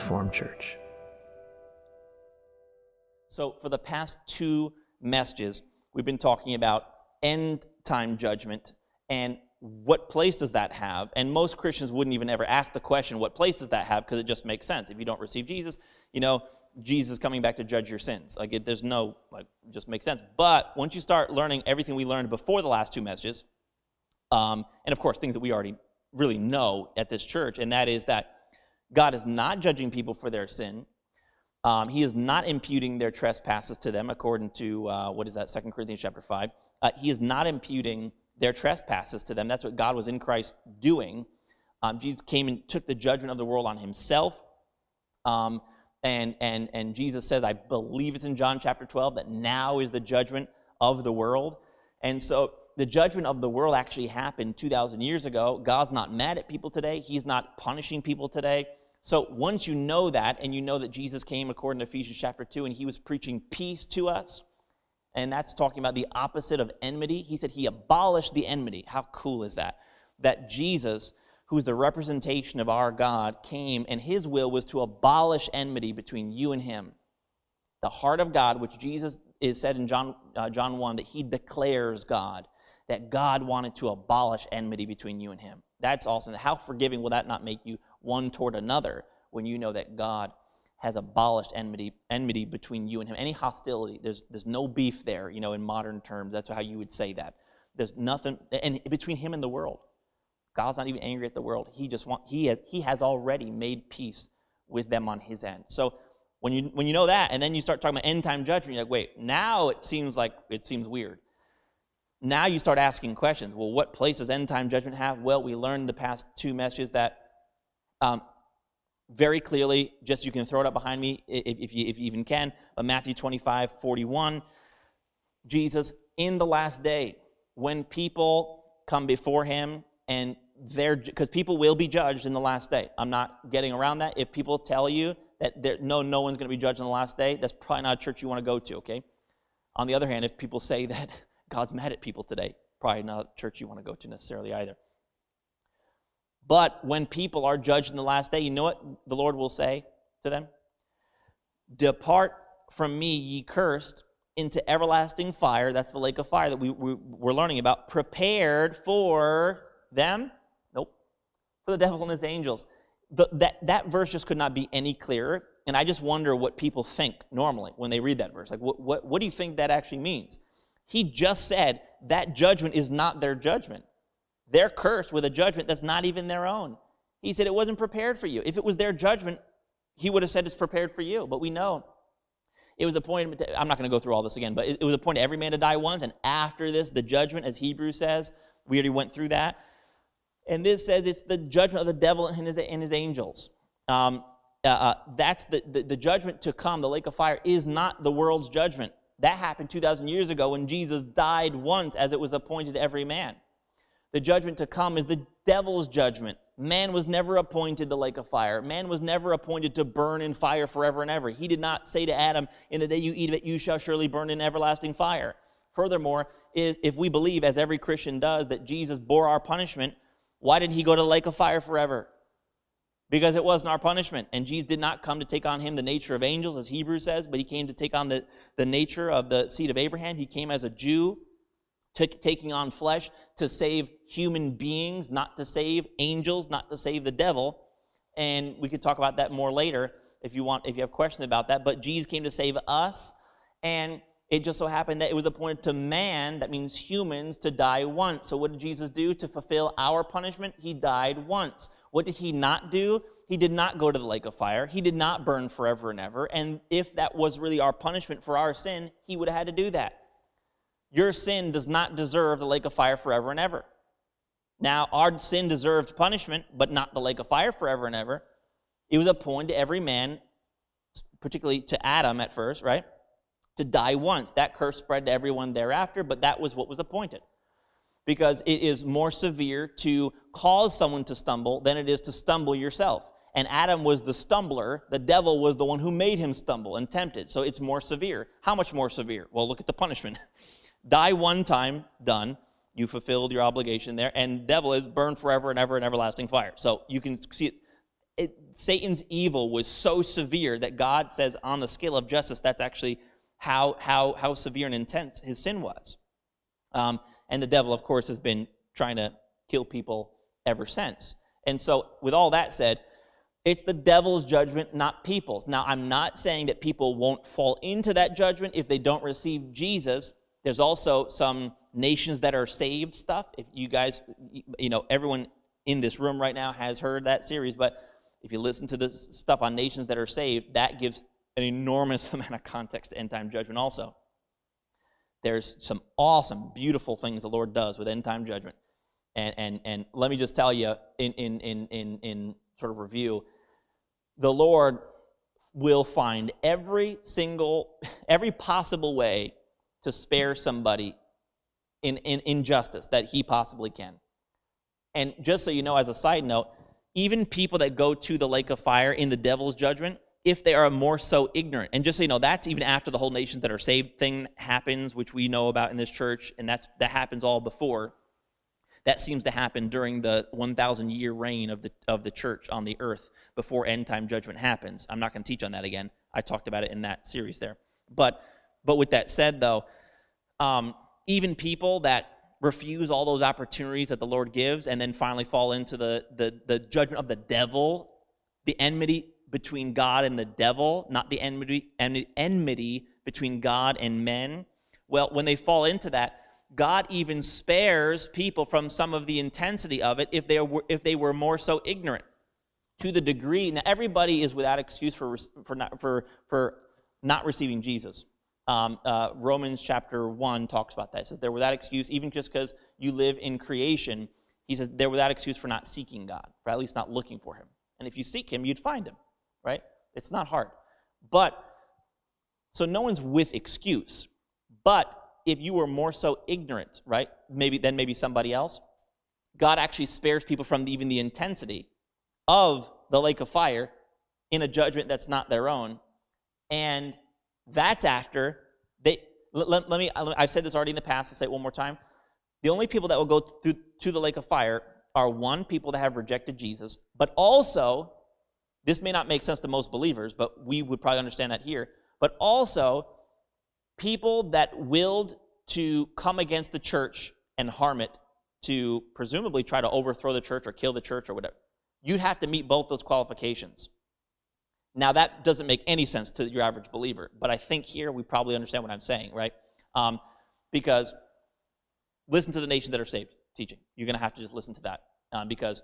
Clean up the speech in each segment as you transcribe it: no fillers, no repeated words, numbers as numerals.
Reformed Church. So for the past 2 messages, we've been talking about end-time judgment and what place does that have? And most Christians wouldn't even ever ask the question, what place does that have? Because it just makes sense. If you don't receive Jesus, Jesus is coming back to judge your sins. There's no, it just makes sense. But once you start learning everything we learned before the last 2 messages, and of course things that we already really know at this church, and that is that God is not judging people for their sin. He is not imputing their trespasses to them, according to, 2 Corinthians chapter 5. He is not imputing their trespasses to them. That's what God was in Christ doing. Jesus came and took the judgment of the world on himself. And Jesus says, I believe it's in John chapter 12, that now is the judgment of the world. And so the judgment of the world actually happened 2,000 years ago. God's not mad at people today. He's not punishing people today. So once you know that, and you know that Jesus came according to Ephesians chapter 2, and he was preaching peace to us, and that's talking about the opposite of enmity. He said he abolished the enmity. How cool is that? That Jesus, who's the representation of our God, came, and his will was to abolish enmity between you and him. The heart of God, which Jesus is said in John 1, that he declares God, that God wanted to abolish enmity between you and him. That's awesome. How forgiving will that not make you one toward another when you know that God has abolished enmity between you and him? Any hostility, there's no beef there, in modern terms. That's how you would say that. There's nothing, and between him and the world. God's not even angry at the world. He has already made peace with them on his end. So when you know that, and then you start talking about end time judgment, you're like, wait, now it seems weird. Now you start asking questions. Well, what place does end time judgment have? Well, we learned the past 2 messages that very clearly, just you can throw it up behind me if you even can, Matthew 25:41, Jesus in the last day, when people come before him, and because people will be judged in the last day. I'm not getting around that. If people tell you that no one's going to be judged in the last day, that's probably not a church you want to go to, okay? On the other hand, if people say that God's mad at people today, probably not a church you want to go to necessarily either. But when people are judged in the last day, you know what the Lord will say to them? Depart from me, ye cursed, into everlasting fire. That's the lake of fire that we're learning about. Prepared for them? Nope. For the devil and his angels. That verse just could not be any clearer. And I just wonder what people think normally when they read that verse. Like, what do you think that actually means? He just said that judgment is not their judgment. They're cursed with a judgment that's not even their own. He said it wasn't prepared for you. If it was their judgment, he would have said it's prepared for you. But we know it was appointed, I'm not going to go through all this again, but it was appointed every man to die once, and after this, the judgment, as Hebrews says, we already went through that. And this says it's the judgment of the devil and his angels. That's the judgment to come, the lake of fire, is not the world's judgment. That happened 2,000 years ago when Jesus died once, as it was appointed to every man. The judgment to come is the devil's judgment. Man was never appointed the lake of fire. Man was never appointed to burn in fire forever and ever. He did not say to Adam, in the day you eat of it, you shall surely burn in everlasting fire. Furthermore, if we believe, as every Christian does, that Jesus bore our punishment, why did he go to the lake of fire forever? Because it wasn't our punishment. And Jesus did not come to take on him the nature of angels, as Hebrews says, but he came to take on the nature of the seed of Abraham. He came as a Jew, taking on flesh to save human beings, not to save angels, not to save the devil. And we could talk about that more later if you have questions about that. But Jesus came to save us, and it just so happened that it was appointed to man, that means humans, to die once. So what did Jesus do to fulfill our punishment? He died once. What did he not do? He did not go to the lake of fire. He did not burn forever and ever. And if that was really our punishment for our sin, he would have had to do that. Your sin does not deserve the lake of fire forever and ever. Now, our sin deserved punishment, but not the lake of fire forever and ever. It was appointed to every man, particularly to Adam at first, right? To die once. That curse spread to everyone thereafter, but that was what was appointed. Because it is more severe to cause someone to stumble than it is to stumble yourself. And Adam was the stumbler. The devil was the one who made him stumble and tempted. So it's more severe. How much more severe? Well, look at the punishment. Die one time, done. You fulfilled your obligation there. And devil is burned forever and ever in everlasting fire. So you can see it. Satan's evil was so severe that God says on the scale of justice, that's actually how severe and intense his sin was. And the devil, of course, has been trying to kill people ever since. And so with all that said, it's the devil's judgment, not people's. Now, I'm not saying that people won't fall into that judgment if they don't receive Jesus. There's also some nations that are saved stuff. If you guys, everyone in this room right now has heard that series, but if you listen to this stuff on nations that are saved, that gives an enormous amount of context to end-time judgment also. There's some awesome, beautiful things the Lord does with end-time judgment. And let me just tell you, in sort of review, the Lord will find every possible way to spare somebody in injustice that he possibly can. And just so you know, as a side note, even people that go to the lake of fire in the devil's judgment, if they are more so ignorant, and just so you know, that's even after the whole nations that are saved thing happens, which we know about in this church, and that happens all before. That seems to happen during the 1,000-year reign of the church on the earth before end-time judgment happens. I'm not going to teach on that again. I talked about it in that series there. But with that said, though, even people that refuse all those opportunities that the Lord gives and then finally fall into the judgment of the devil, the enmity between God and the devil, not the enmity between God and men. Well, when they fall into that, God even spares people from some of the intensity of it if they were more so ignorant. To the degree, now everybody is without excuse for not receiving Jesus. Romans chapter 1 talks about that. It says they're without excuse, even just because you live in creation. He says they're without excuse for not seeking God, or at least not looking for him. And if you seek him, you'd find him, right? It's not hard. So no one's with excuse. But if you were more so ignorant, right, maybe somebody else, God actually spares people from even the intensity of the lake of fire in a judgment that's not their own. And that's after I've said this already in the past, I'll say it one more time. The only people that will go to the lake of fire are, one, people that have rejected Jesus, but also, this may not make sense to most believers, but we would probably understand that here, but also people that willed to come against the church and harm it, to presumably try to overthrow the church or kill the church or whatever. You'd have to meet both those qualifications. Now, that doesn't make any sense to your average believer, but I think here we probably understand what I'm saying, right? Because listen to the nations that are saved teaching. You're going to have to just listen to that because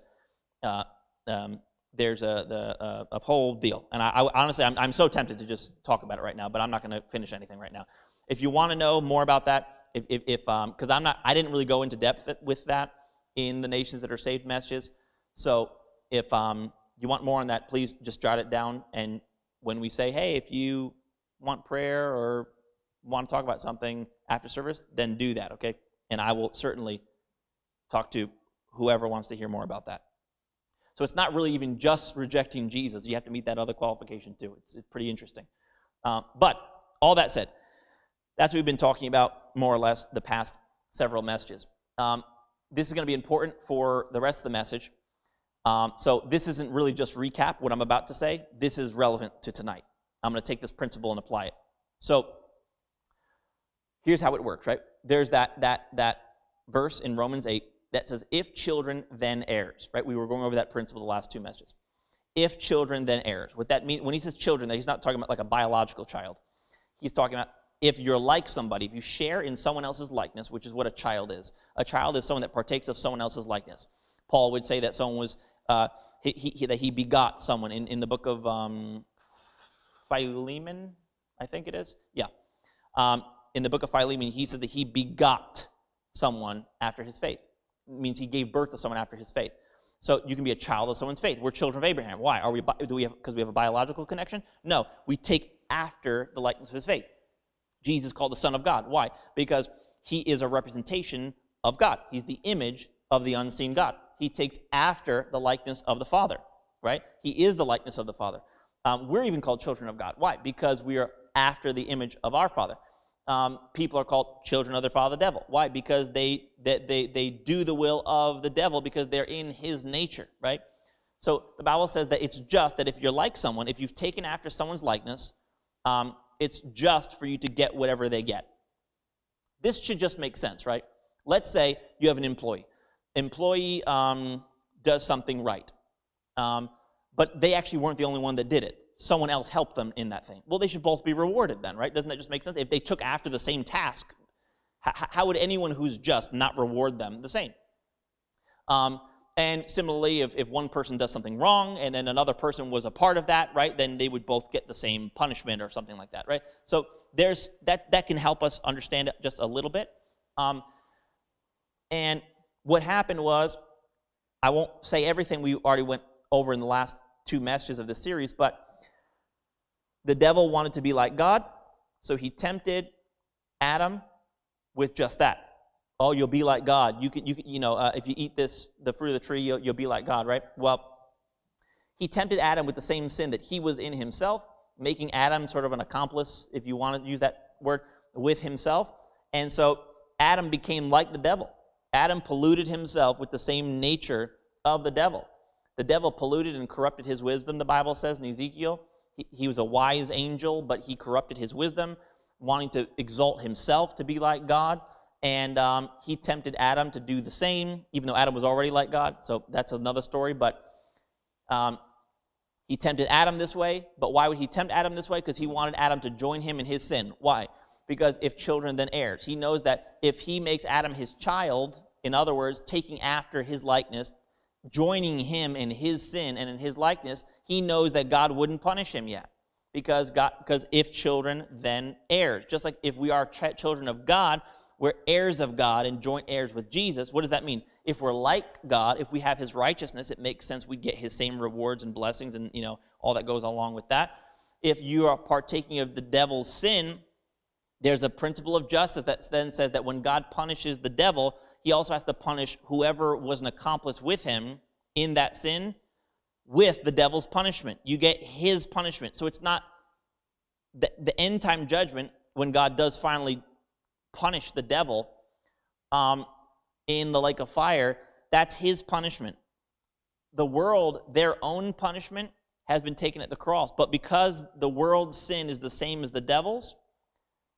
there's a whole deal. And I honestly, I'm so tempted to just talk about it right now, but I'm not going to finish anything right now. If you want to know more about that, because I didn't really go into depth with that in the nations that are saved messages. So if you want more on that, please just jot it down. And when we say, hey, if you want prayer or want to talk about something after service, then do that, okay? And I will certainly talk to whoever wants to hear more about that. So it's not really even just rejecting Jesus. You have to meet that other qualification too. It's pretty interesting. But all that said, that's what we've been talking about more or less the past several messages. This is going to be important for the rest of the message. So this isn't really just recap what I'm about to say. This is relevant to tonight. I'm going to take this principle and apply it. So here's how it works, right? There's that verse in Romans 8 that says, if children, then heirs, right? We were going over that principle the last two messages. If children, then heirs. What that means, when he says children, he's not talking about like a biological child. He's talking about if you're like somebody, if you share in someone else's likeness, which is what a child is. A child is someone that partakes of someone else's likeness. Paul would say that someone was, that he begot someone in the book of Philemon, I think it is. Yeah. In the book of Philemon, he said that he begot someone after his faith. It means he gave birth to someone after his faith. So you can be a child of someone's faith. We're children of Abraham. Why? Because we have a biological connection? No, we take after the likeness of his faith. Jesus is called the Son of God. Why? Because he is a representation of God. He's the image of the unseen God. He takes after the likeness of the Father, right? He is the likeness of the Father. We're even called children of God. Why? Because we are after the image of our Father. People are called children of their father, the devil. Why? Because they do the will of the devil because they're in his nature, right? So the Bible says that it's just that if you're like someone, if you've taken after someone's likeness, it's just for you to get whatever they get. This should just make sense, right? Let's say you have an employee. Employee does something right, but they actually weren't the only one that did it. Someone else helped them in that thing. Well, they should both be rewarded then, right? Doesn't that just make sense? If they took after the same task, how would anyone who's just not reward them the same? And similarly, if one person does something wrong and then another person was a part of that, right, then they would both get the same punishment or something like that, right? So there's that can help us understand it just a little bit. And what happened was, I won't say everything we already went over in the last 2 messages of this series, but the devil wanted to be like God, so he tempted Adam with just that. Oh, you'll be like God. You know, if you eat the fruit of the tree, you'll be like God, right? Well, he tempted Adam with the same sin that he was in himself, making Adam sort of an accomplice, if you want to use that word, with himself. And so Adam became like the devil. Adam polluted himself with the same nature of the devil. The devil polluted and corrupted his wisdom, the Bible says in Ezekiel. He was a wise angel, but he corrupted his wisdom, wanting to exalt himself to be like God. And he tempted Adam to do the same, even though Adam was already like God. So that's another story. But he tempted Adam this way. But why would he tempt Adam this way? Because he wanted Adam to join him in his sin. Why? Because if children, then heirs. He knows that if he makes Adam his child, in other words, taking after his likeness, joining him in his sin and in his likeness, he knows that God wouldn't punish him yet. Because if children, then heirs. Just like if we are children of God, we're heirs of God and joint heirs with Jesus. What does that mean? If we're like God, if we have his righteousness, it makes sense we'd get his same rewards and blessings and, you know, all that goes along with that. If you are partaking of the devil's sin, there's a principle of justice that then says that when God punishes the devil, he also has to punish whoever was an accomplice with him in that sin with the devil's punishment. You get his punishment. So it's not the end time judgment when God does finally punish the devil in the lake of fire. That's his punishment. The world, their own punishment has been taken at the cross. But because the world's sin is the same as the devil's,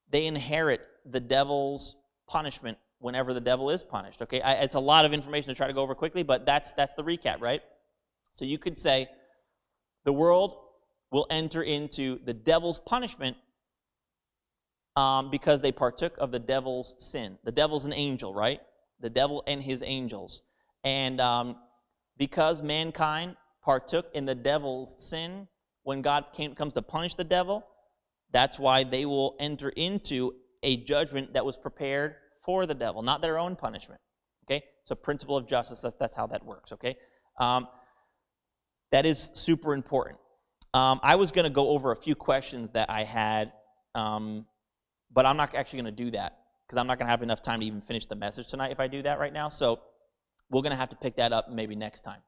they inherit the devil's punishment whenever the devil is punished. Okay, it's a lot of information to try to go over quickly, but that's the recap, right? So you could say the world will enter into the devil's punishment because they partook of the devil's sin. The devil's an angel, right? The devil and his angels. And because mankind partook in the devil's sin, when God comes to punish the devil, that's why they will enter into a judgment that was prepared for the devil, not their own punishment. Okay? It's a principle of justice. That's how that works, okay? That is super important. I was going to go over a few questions that I had, but I'm not actually going to do that because I'm not going to have enough time to even finish the message tonight if I do that right now. So we're going to have to pick that up maybe next time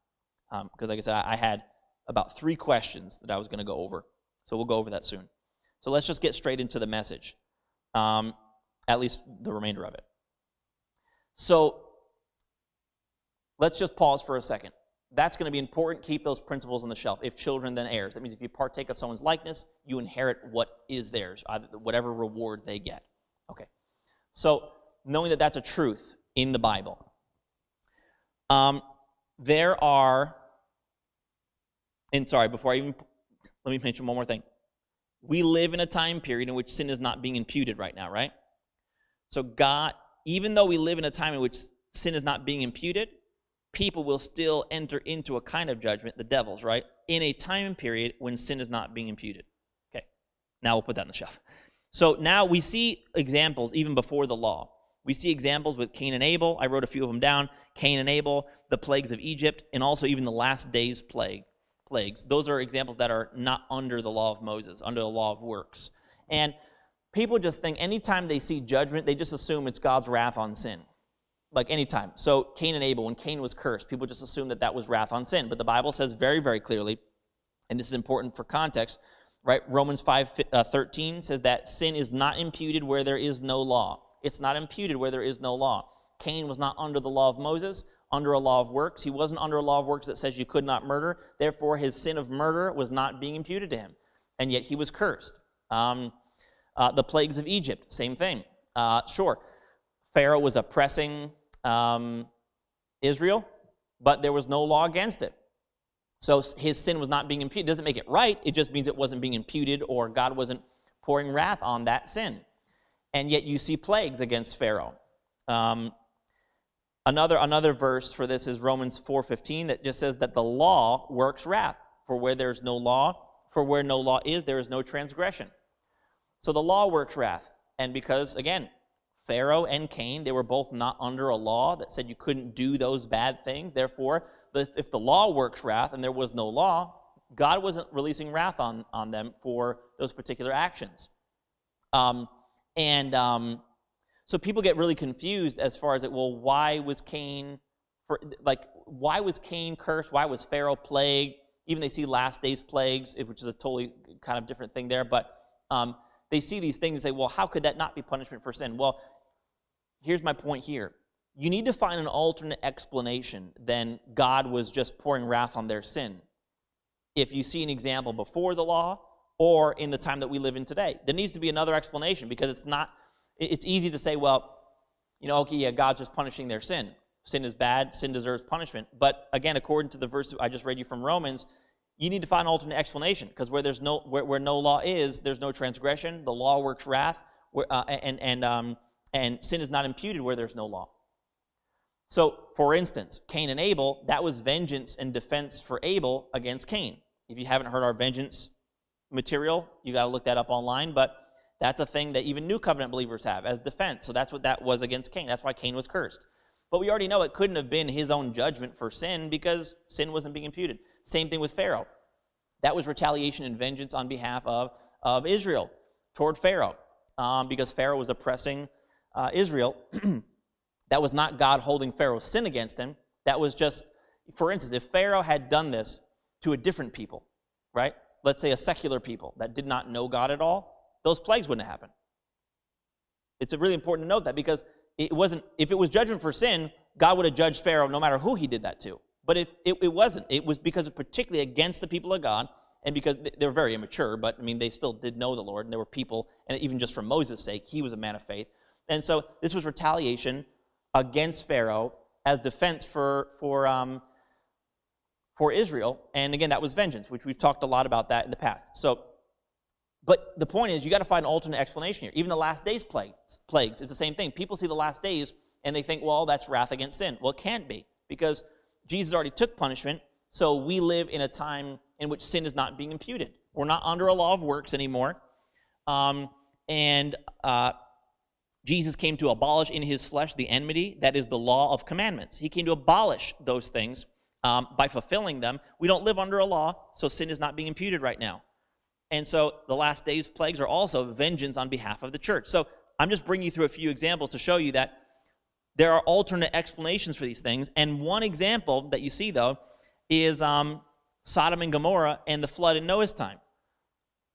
because, like I said, I had about 3 questions that I was going to go over. So we'll go over that soon. So let's just get straight into the message, at least the remainder of it. So let's just pause for a second. That's going to be important. Keep those principles on the shelf. If children, then heirs. That means if you partake of someone's likeness, you inherit what is theirs, whatever reward they get. Okay. So knowing that that's a truth in the Bible, there are, and sorry, let me mention one more thing. We live in a time period in which sin is not being imputed right now, right? So God, even though we live in a time in which sin is not being imputed, people will still enter into a kind of judgment, the devil's, right? In a time period when sin is not being imputed. Okay, now we'll put that on the shelf. So now we see examples even before the law. We see examples with Cain and Abel. I wrote a few of them down. Cain and Abel, the plagues of Egypt, and also even the last days plagues. Those are examples that are not under the law of Moses, under the law of works. And people just think anytime they see judgment, they just assume it's God's wrath on sin. Like anytime. So Cain and Abel, when Cain was cursed, people just assume that was wrath on sin. But the Bible says very, very clearly, and this is important for context, right? Romans 5:13 says that sin is not imputed where there is no law. It's not imputed where there is no law. Cain was not under the law of Moses. under a law of works. He wasn't under a law of works that says you could not murder. Therefore, his sin of murder was not being imputed to him. And yet he was cursed. The plagues of Egypt, same thing. Sure, Pharaoh was oppressing Israel, but there was no law against it. So his sin was not being imputed. It doesn't make it right. It just means it wasn't being imputed, or God wasn't pouring wrath on that sin. And yet you see plagues against Pharaoh. Another verse for this is Romans 4:15 that just says that the law works wrath. For where there is no law, for where no law is, there is no transgression. So the law works wrath. And because, again, Pharaoh and Cain, they were both not under a law that said you couldn't do those bad things. Therefore, if the law works wrath and there was no law, God wasn't releasing wrath on them for those particular actions. So people get really confused as far as, why was Cain cursed? Why was Pharaoh plagued? Even they see last days plagues, which is a totally kind of different thing there. But they see these things and say, well, how could that not be punishment for sin? Well, here's my point here. You need to find an alternate explanation than God was just pouring wrath on their sin. If you see an example before the law or in the time that we live in today, there needs to be another explanation, because it's easy to say, well, God's just punishing their sin. Sin is bad, sin deserves punishment. But again, according to the verse I just read you from Romans, you need to find an alternate explanation, because where no law is, there's no transgression. The law works wrath, and sin is not imputed where there's no law. So, for instance, Cain and Abel, that was vengeance and defense for Abel against Cain. If you haven't heard our vengeance material, you got to look that up online, but that's a thing that even New Covenant believers have as defense. So that's what that was against Cain. That's why Cain was cursed. But we already know it couldn't have been his own judgment for sin, because sin wasn't being imputed. Same thing with Pharaoh. That was retaliation and vengeance on behalf of Israel toward Pharaoh, because Pharaoh was oppressing Israel. That was not God holding Pharaoh's sin against him. That was just, for instance, if Pharaoh had done this to a different people, right? Let's say a secular people that did not know God at all, those plagues wouldn't have happened. It's really important to note that, because if it was judgment for sin, God would have judged Pharaoh no matter who he did that to. But it wasn't. It was because of particularly against the people of God, and because they were very immature, but they still did know the Lord, and there were people, and even just for Moses' sake, he was a man of faith. And so this was retaliation against Pharaoh as defense for Israel. And again, that was vengeance, which we've talked a lot about that in the past. But the point is, you got to find an alternate explanation here. Even the last days plagues, it's the same thing. People see the last days and they think, well, that's wrath against sin. Well, it can't be, because Jesus already took punishment, so we live in a time in which sin is not being imputed. We're not under a law of works anymore. Jesus came to abolish in his flesh the enmity, that is the law of commandments. He came to abolish those things by fulfilling them. We don't live under a law, so sin is not being imputed right now. And so the last days plagues are also vengeance on behalf of the church. So I'm just bringing you through a few examples to show you that there are alternate explanations for these things. And one example that you see, though, is Sodom and Gomorrah and the flood in Noah's time.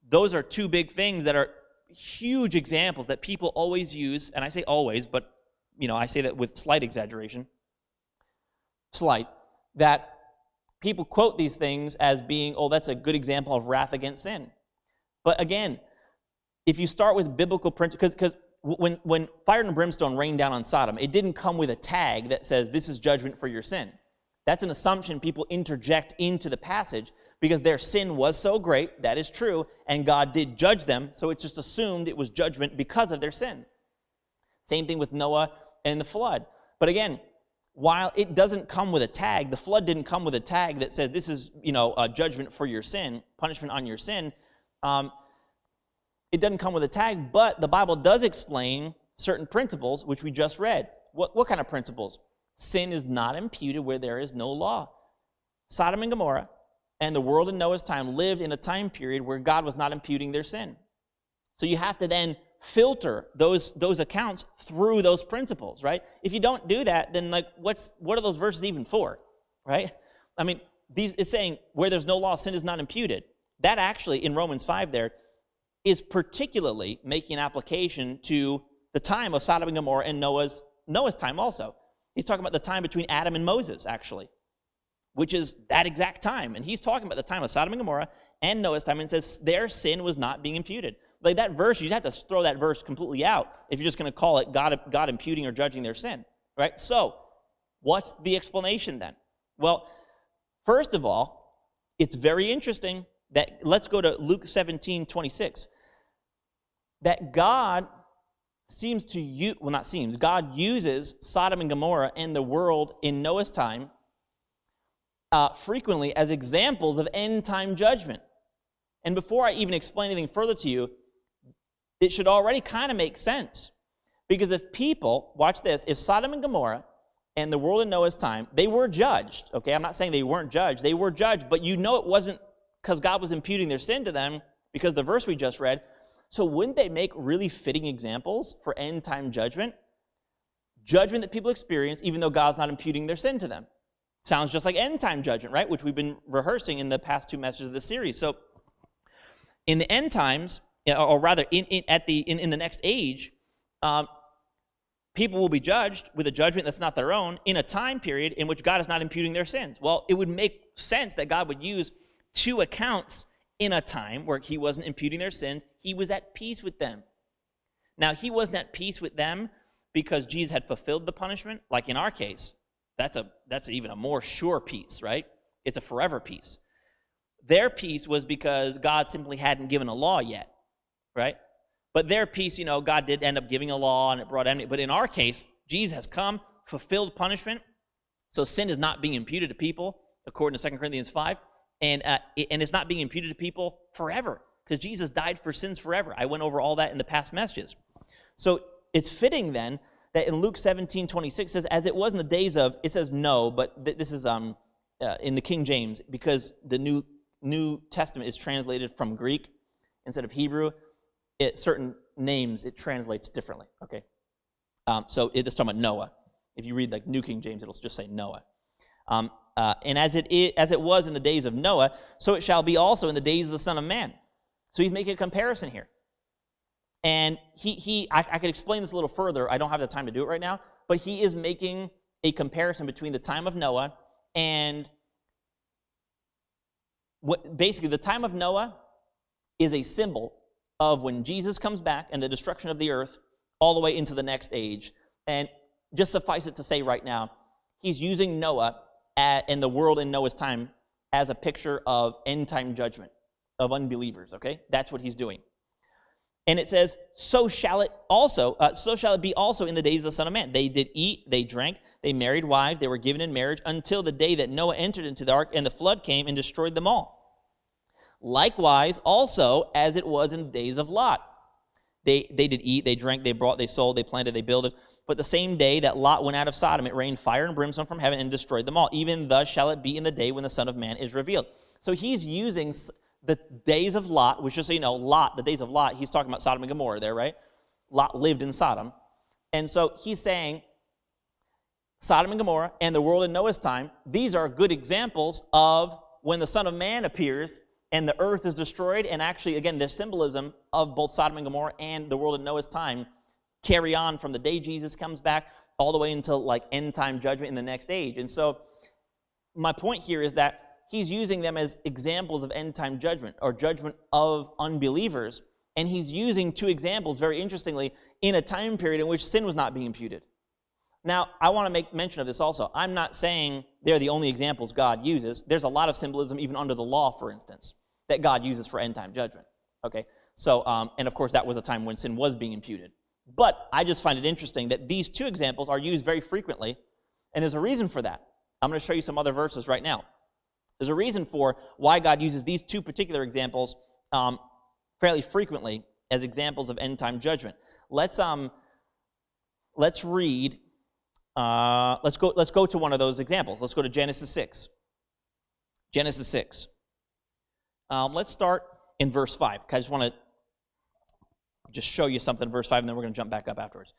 Those are two big things that are huge examples that people always use, and I say always, but I say that with slight exaggeration, that people quote these things as being, that's a good example of wrath against sin. But again, if you start with biblical principles, because when fire and brimstone rained down on Sodom, it didn't come with a tag that says this is judgment for your sin. That's an assumption people interject into the passage, because their sin was so great, that is true, and God did judge them, so it's just assumed it was judgment because of their sin. Same thing with Noah and the flood. But again, while it doesn't come with a tag, the flood didn't come with a tag that says this is, a judgment for your sin, punishment on your sin. It doesn't come with a tag, but the Bible does explain certain principles, which we just read. What kind of principles? Sin is not imputed where there is no law. Sodom and Gomorrah and the world in Noah's time lived in a time period where God was not imputing their sin. So you have to then filter those accounts through those principles, right? If you don't do that, then what are those verses even for, right? It's saying where there's no law, sin is not imputed. That actually, in Romans 5 there, is particularly making an application to the time of Sodom and Gomorrah and Noah's time also. He's talking about the time between Adam and Moses, actually, which is that exact time. And he's talking about the time of Sodom and Gomorrah and Noah's time, and says their sin was not being imputed. Like that verse, you have to throw that verse completely out if you're just going to call it God imputing or judging their sin, right? So, what's the explanation then? Well, first of all, it's very interesting that, let's go to Luke 17:26, that God God uses Sodom and Gomorrah and the world in Noah's time frequently as examples of end-time judgment. And before I even explain anything further to you, it should already kind of make sense. Because if people, watch this, if Sodom and Gomorrah and the world in Noah's time, they were judged, okay? I'm not saying they weren't judged. They were judged, but you know it wasn't because God was imputing their sin to them, because the verse we just read. So wouldn't they make really fitting examples for end-time judgment? Judgment that people experience even though God's not imputing their sin to them. Sounds just like end-time judgment, right? Which we've been rehearsing in the past 2 messages of the series. So in the end times, or rather in the next age, people will be judged with a judgment that's not their own in a time period in which God is not imputing their sins. Well, it would make sense that God would use 2 accounts in a time where he wasn't imputing their sins. He was at peace with them. Now, he wasn't at peace with them because Jesus had fulfilled the punishment. Like in our case, that's even a more sure peace, right? It's a forever peace. Their peace was because God simply hadn't given a law yet, right? But their peace, God did end up giving a law and it brought enmity. But in our case, Jesus has come, fulfilled punishment, so sin is not being imputed to people, according to 2 Corinthians 5, and it's not being imputed to people forever, because Jesus died for sins forever. I went over all that in the past messages. So it's fitting then that in Luke 17:26 says, as it was in the days of, it says no, but this is in the King James, because the New Testament is translated from Greek instead of Hebrew. Certain names, it translates differently, okay? So it's talking about Noah. If you read like New King James, it'll just say Noah. And as it was in the days of Noah, so it shall be also in the days of the Son of Man. So he's making a comparison here. And I could explain this a little further. I don't have the time to do it right now. But he is making a comparison between the time of Noah and basically the time of Noah is a symbol of when Jesus comes back and the destruction of the earth all the way into the next age. And just suffice it to say right now, he's using Noah and the world in Noah's time as a picture of end-time judgment of unbelievers, okay? That's what he's doing. And it says, so shall it be also in the days of the Son of Man. They did eat, they drank, they married wives, they were given in marriage until the day that Noah entered into the ark and the flood came and destroyed them all. Likewise, also, as it was in the days of Lot. They did eat, they drank, they brought, they sold, they planted, they builded. But the same day that Lot went out of Sodom, it rained fire and brimstone from heaven and destroyed them all. Even thus shall it be in the day when the Son of Man is revealed. So he's using the days of Lot, which, just so you know, the days of Lot, he's talking about Sodom and Gomorrah there, right? Lot lived in Sodom. And so he's saying Sodom and Gomorrah and the world in Noah's time, these are good examples of when the Son of Man appears and the earth is destroyed. And actually, again, there's symbolism of both Sodom and Gomorrah and the world in Noah's time carry on from the day Jesus comes back all the way until like end-time judgment in the next age. And so my point here is that he's using them as examples of end-time judgment or judgment of unbelievers. And he's using 2 examples, very interestingly, in a time period in which sin was not being imputed. Now, I want to make mention of this also. I'm not saying they're the only examples God uses. There's a lot of symbolism, even under the law, for instance, that God uses for end-time judgment. Okay? So, and of course, that was a time when sin was being imputed. But I just find it interesting that these 2 examples are used very frequently, and there's a reason for that. I'm going to show you some other verses right now. There's a reason for why God uses these 2 particular examples fairly frequently as examples of end-time judgment. Let's read. Let's go to one of those examples. Let's go to Genesis 6. Genesis 6. Let's start in verse 5. I just want to just show you something in verse 5, and then we're going to jump back up afterwards.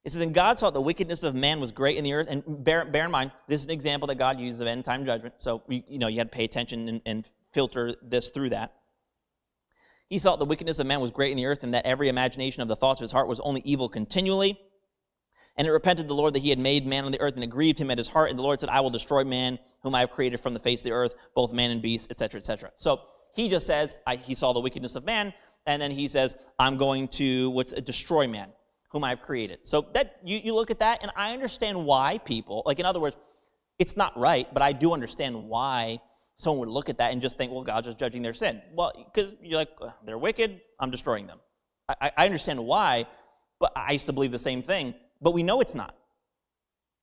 It says, and God saw the wickedness of man was great in the earth. And bear in mind, this is an example that God uses of end-time judgment. So, you had to pay attention and filter this through that. He saw the wickedness of man was great in the earth, and that every imagination of the thoughts of his heart was only evil continually. And it repented the Lord that he had made man on the earth, and it grieved him at his heart. And the Lord said, I will destroy man, whom I have created from the face of the earth, both man and beast, etc., etc. So he just says, he saw the wickedness of man, and then he says, I'm going to destroy man, whom I have created. So that you look at that, and I understand why people, like in other words, it's not right, but I do understand why someone would look at that and just think, well, God's just judging their sin. Well, because you're like, they're wicked, I'm destroying them. I understand why, but I used to believe the same thing. But we know it's not,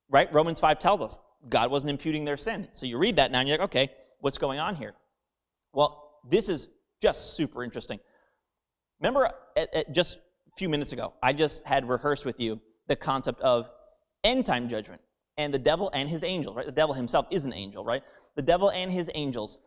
right? Romans 5 tells us God wasn't imputing their sin. So you read that now and you're like, okay, what's going on here? Well, this is just super interesting. Remember, just a few minutes ago, I just had rehearsed with you the concept of end-time judgment and the devil and his angels, right? The devil himself is an angel, right? The devil and his angels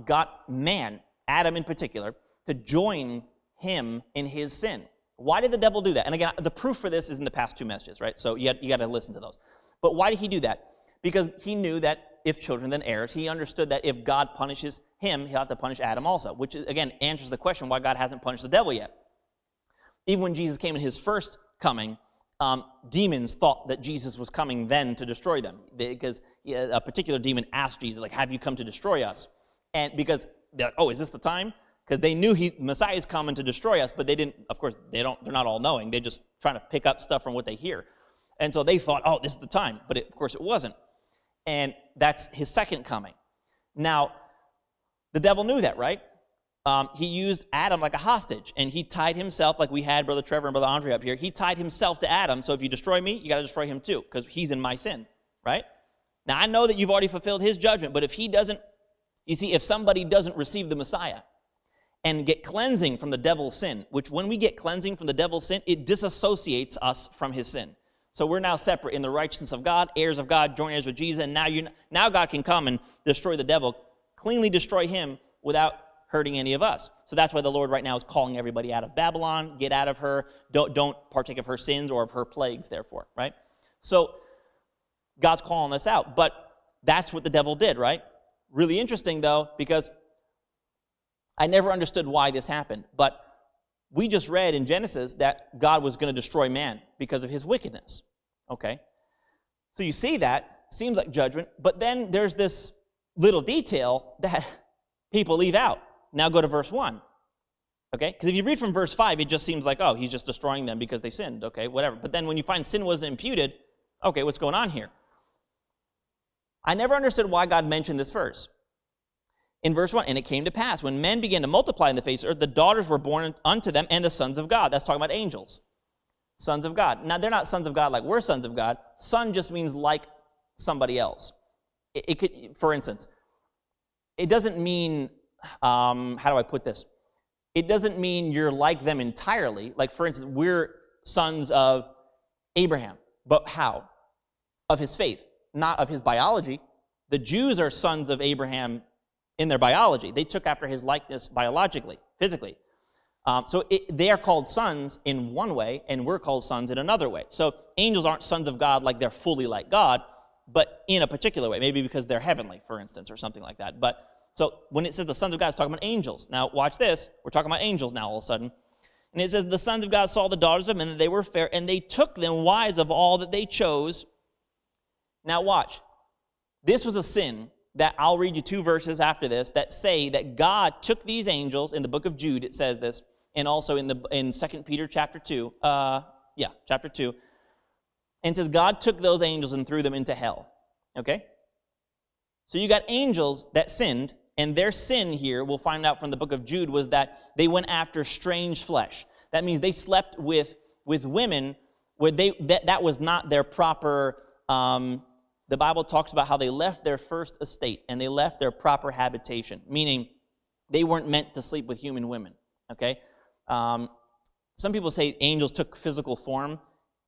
got man, Adam in particular, to join him in his sin. Why did the devil do that? And again, the proof for this is in the past two messages, right? So you got to listen to those. But why did he do that? Because he knew that if children, then heirs. He understood that if God punishes him, he'll have to punish Adam also, which, again, answers the question why God hasn't punished the devil yet. Even when Jesus came in his first coming, demons thought that Jesus was coming then to destroy them, because a particular demon asked Jesus, like, have you come to destroy us? And because they're like, oh, is this the time? Because they knew Messiah is coming to destroy us, but they didn't, of course, they're not all knowing. They're just trying to pick up stuff from what they hear. And so they thought, oh, this is the time. But of course it wasn't. And that's his second coming. Now, the devil knew that, right? He used Adam like a hostage, and he tied himself, like we had Brother Trevor and Brother Andre up here. He tied himself to Adam, so if you destroy me, you got to destroy him too, because he's in my sin, right? Now, I know that you've already fulfilled his judgment, but if he doesn't, you see, if somebody doesn't receive the Messiah and get cleansing from the devil's sin, which when we get cleansing from the devil's sin, it disassociates us from his sin. So we're now separate in the righteousness of God, heirs of God, joint heirs with Jesus, and now God can come and destroy the devil, cleanly destroy him without hurting any of us. So that's why the Lord right now is calling everybody out of Babylon, get out of her, don't partake of her sins or of her plagues, therefore, right? So God's calling us out, but that's what the devil did, right? Really interesting, though, because I never understood why this happened, but we just read in Genesis that God was going to destroy man because of his wickedness, okay? So you see that, seems like judgment, but then there's this little detail that people leave out. Now go to verse 1, okay? Because if you read from verse 5, it just seems like, oh, he's just destroying them because they sinned, okay, whatever. But then when you find sin wasn't imputed, okay, what's going on here? I never understood why God mentioned this verse. In verse 1, and it came to pass, when men began to multiply in the face of the earth, the daughters were born unto them, and the sons of God. That's talking about angels. Sons of God. Now, they're not sons of God like we're sons of God. Son just means like somebody else. It could, for instance, it doesn't mean, how do I put this? It doesn't mean you're like them entirely. Like, for instance, we're sons of Abraham. But how? Of his faith, not of his biology. The Jews are sons of Abraham in their biology. They took after his likeness biologically, physically. They are called sons in one way, and we're called sons in another way. So angels aren't sons of God like they're fully like God, but in a particular way, maybe because they're heavenly, for instance, or something like that. But so when it says the sons of God, it's talking about angels. Now, watch this. We're talking about angels now all of a sudden. And it says, the sons of God saw the daughters of men, and they were fair, and they took them wives of all that they chose. Now, watch. This was a sin that I'll read you two verses after this that say that God took these angels, in the book of Jude it says this, and also in 2 Peter chapter 2, chapter 2, and it says God took those angels and threw them into hell, okay? So you got angels that sinned, and their sin here, we'll find out from the book of Jude, was that they went after strange flesh. That means they slept with women where that was not their proper. The Bible talks about how they left their first estate and they left their proper habitation, meaning they weren't meant to sleep with human women, okay? Some people say angels took physical form.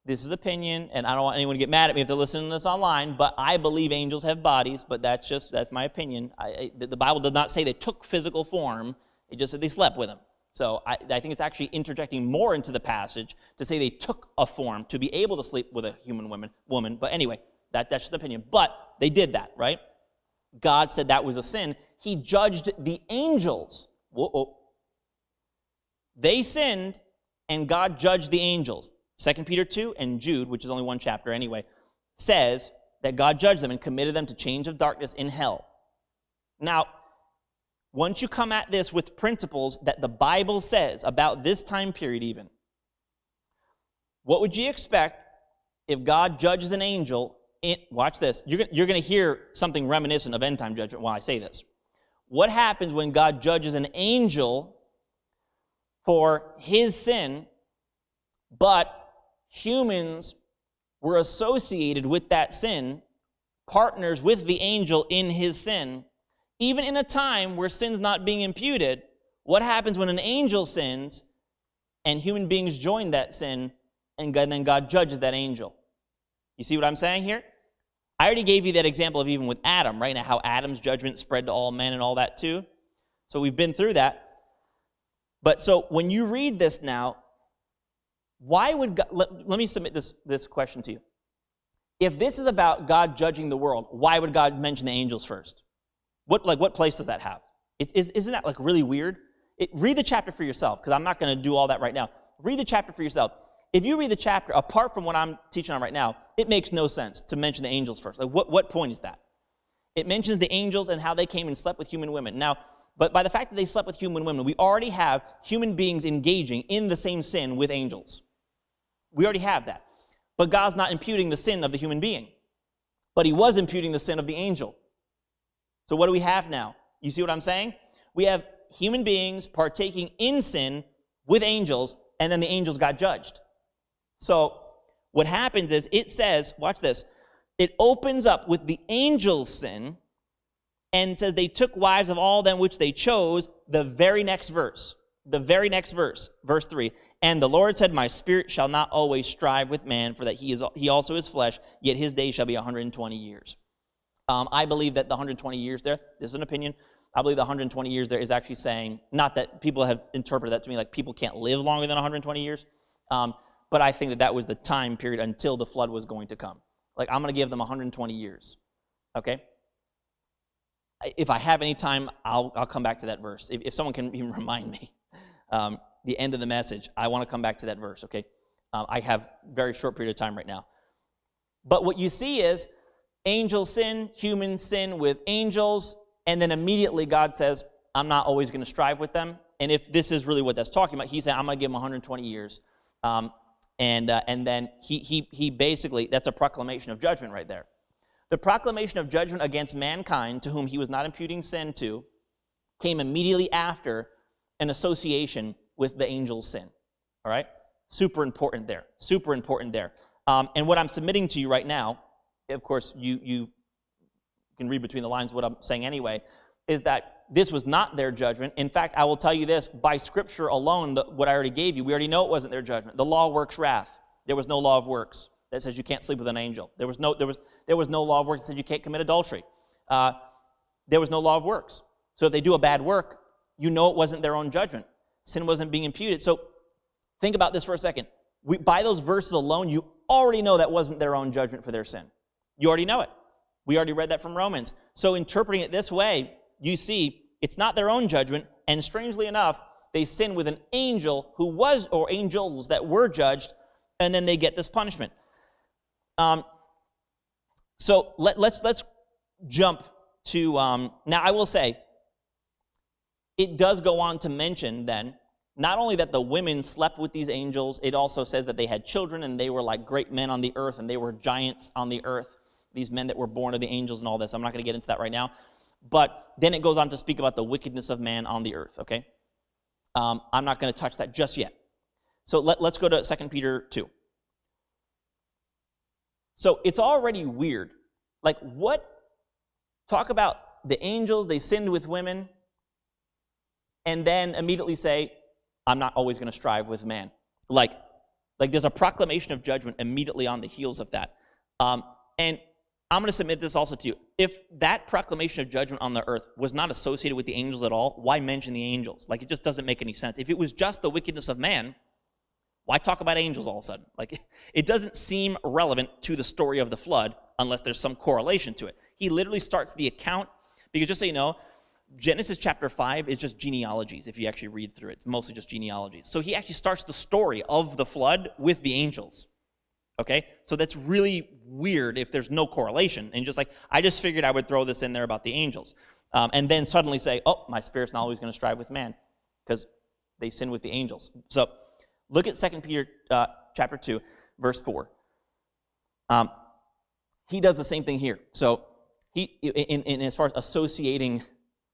This is opinion, and I don't want anyone to get mad at me if they're listening to this online, but I believe angels have bodies, but that's my opinion. The Bible does not say they took physical form. It just said they slept with them. So I think it's actually interjecting more into the passage to say they took a form to be able to sleep with a human woman. But anyway, that's just an opinion. But they did that, right? God said that was a sin. He judged the angels. Whoa. They sinned, and God judged the angels. 2 Peter 2 and Jude, which is only one chapter anyway, says that God judged them and committed them to chains of darkness in hell. Now, once you come at this with principles that the Bible says about this time period even, what would you expect if God judges an angel? Watch this. You're going to hear something reminiscent of end-time judgment while I say this. What happens when God judges an angel for his sin, but humans were associated with that sin, partners with the angel in his sin, even in a time where sin's not being imputed? What happens when an angel sins and human beings join that sin, and then God judges that angel? You see what I'm saying here? I already gave you that example of even with Adam, right? Now how Adam's judgment spread to all men and all that too. So we've been through that. But so when you read this now, why would God, let me submit this question to you. If this is about God judging the world, why would God mention the angels first? What place does that have? Isn't that really weird? Read the chapter for yourself, because I'm not going to do all that right now. Read the chapter for yourself. If you read the chapter, apart from what I'm teaching on right now, it makes no sense to mention the angels first. What point is that? It mentions the angels and how they came and slept with human women. Now, but by the fact that they slept with human women, we already have human beings engaging in the same sin with angels. We already have that. But God's not imputing the sin of the human being. But he was imputing the sin of the angel. So what do we have now? You see what I'm saying? We have human beings partaking in sin with angels, and then the angels got judged. So what happens is it says, watch this, it opens up with the angels' sin and says they took wives of all them which they chose. The very next verse, verse 3, and the Lord said, my spirit shall not always strive with man, for that he also is flesh, yet his days shall be 120 years. I believe that the 120 years there, this is an opinion, I believe the 120 years there is actually saying, not that people have interpreted that to me like people can't live longer than 120 years, but I think that was the time period until the flood was going to come. I'm going to give them 120 years, okay? If I have any time, I'll come back to that verse. If someone can even remind me the end of the message, I want to come back to that verse, okay? I have a very short period of time right now. But what you see is angels sin, humans sin with angels, and then immediately God says, I'm not always going to strive with them. And if this is really what that's talking about, he said, I'm going to give them 120 years. And then he basically, that's a proclamation of judgment right there. The proclamation of judgment against mankind, to whom he was not imputing sin to, came immediately after an association with the angels' sin. All right? Super important there. Super important there. And what I'm submitting to you right now, of course, you can read between the lines what I'm saying anyway, is that this was not their judgment. In fact, I will tell you this, by Scripture alone, what I already gave you, we already know it wasn't their judgment. The law works wrath. There was no law of works that says you can't sleep with an angel. There was no law of works that said you can't commit adultery. There was no law of works. So if they do a bad work, you know it wasn't their own judgment. Sin wasn't being imputed. So think about this for a second. By those verses alone, you already know that wasn't their own judgment for their sin. You already know it. We already read that from Romans. So interpreting it this way, you see it's not their own judgment, and strangely enough, they sin with an angel who was, or angels that were judged, and then they get this punishment. So let's jump to, now I will say, it does go on to mention then, not only that the women slept with these angels, it also says that they had children and they were like great men on the earth and they were giants on the earth, these men that were born of the angels and all this. I'm not going to get into that right now. But then it goes on to speak about the wickedness of man on the earth, okay? I'm not going to touch that just yet. So let's go to 2 Peter 2. So it's already weird. Talk about the angels, they sinned with women, and then immediately say, I'm not always going to strive with man. Like there's a proclamation of judgment immediately on the heels of that. And I'm going to submit this also to you. If that proclamation of judgment on the earth was not associated with the angels at all, why mention the angels? It just doesn't make any sense. If it was just the wickedness of man, why talk about angels all of a sudden? It doesn't seem relevant to the story of the flood unless there's some correlation to it. He literally starts the account, because just so you know, Genesis chapter 5 is just genealogies, if you actually read through it. It's mostly just genealogies. So he actually starts the story of the flood with the angels. Okay? So that's really weird if there's no correlation. And just like, I just figured I would throw this in there about the angels. And then suddenly say, oh, my spirit's not always going to strive with man because they sin with the angels. So look at 2 Peter chapter 2, verse 4. He does the same thing here. So he, in as far as associating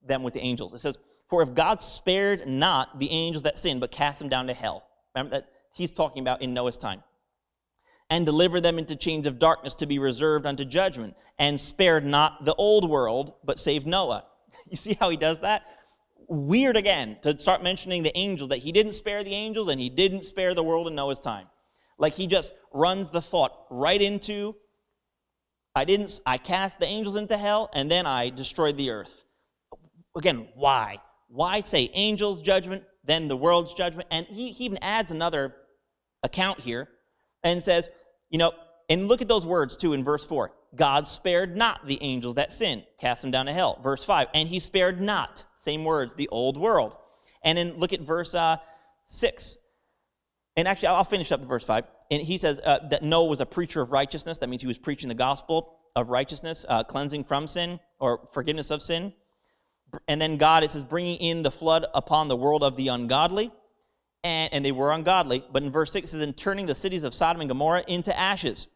them with the angels, it says, for if God spared not the angels that sinned, but cast them down to hell. Remember that he's talking about in Noah's time. And delivered them into chains of darkness to be reserved unto judgment, and spared not the old world, but saved Noah. You see how he does that? Weird again, to start mentioning the angels, that he didn't spare the angels, and he didn't spare the world in Noah's time. Like he just runs the thought right into, I cast the angels into hell, and then I destroyed the earth. Again, why? Why say angels' judgment, then the world's judgment? And he even adds another account here, and says, and look at those words too in verse 4. God spared not the angels that sinned, cast them down to hell. Verse 5, and he spared not, same words, the old world. And then look at verse 6. And actually, I'll finish up verse 5. And he says that Noah was a preacher of righteousness. That means he was preaching the gospel of righteousness, cleansing from sin, or forgiveness of sin. And then God, it says, bringing in the flood upon the world of the ungodly. And they were ungodly. But in verse 6 it says, and turning the cities of Sodom and Gomorrah into ashes,